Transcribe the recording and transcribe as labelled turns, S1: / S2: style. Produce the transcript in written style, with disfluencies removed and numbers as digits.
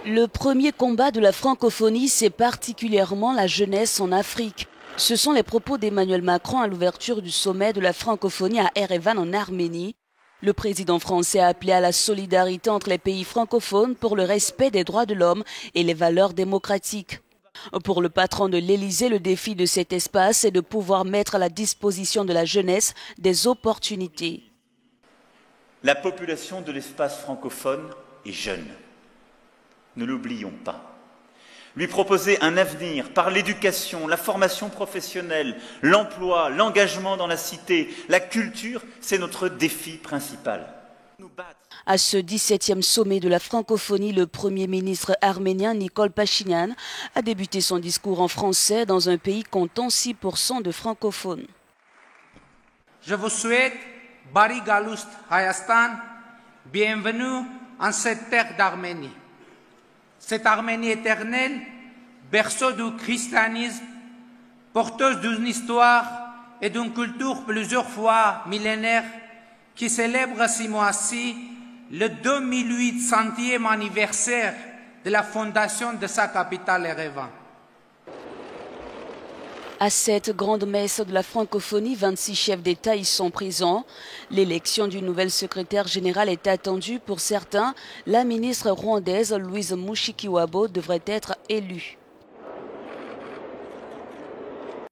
S1: Le premier combat de la francophonie, c'est particulièrement la jeunesse en Afrique. Ce sont les propos d'Emmanuel Macron à l'ouverture du sommet de la francophonie à Erevan en Arménie. Le président français a appelé à la solidarité entre les pays francophones pour le respect des droits de l'homme et les valeurs démocratiques. Pour le patron de l'Élysée, le défi de cet espace est de pouvoir mettre à la disposition de la jeunesse des opportunités.
S2: La population de l'espace francophone est jeune. Ne l'oublions pas. Lui proposer un avenir par l'éducation, la formation professionnelle, l'emploi, l'engagement dans la cité, la culture, c'est notre défi principal.
S1: À ce 17e sommet de la francophonie, le Premier ministre arménien Nikol Pachinian a débuté son discours en français dans un pays comptant 6% de francophones.
S3: Je vous souhaite Bari Galust Hayastan, bienvenue en cette terre d'Arménie. Cette Arménie éternelle, berceau du christianisme, porteuse d'une histoire et d'une culture plusieurs fois millénaire, qui célèbre ce mois-ci le 2800e anniversaire de la fondation de sa capitale Erevan.
S1: À cette grande messe de la francophonie, 26 chefs d'État y sont présents. L'élection d'une nouvelle secrétaire générale est attendue. Pour certains, la ministre rwandaise Louise Mushikiwabo devrait être élue.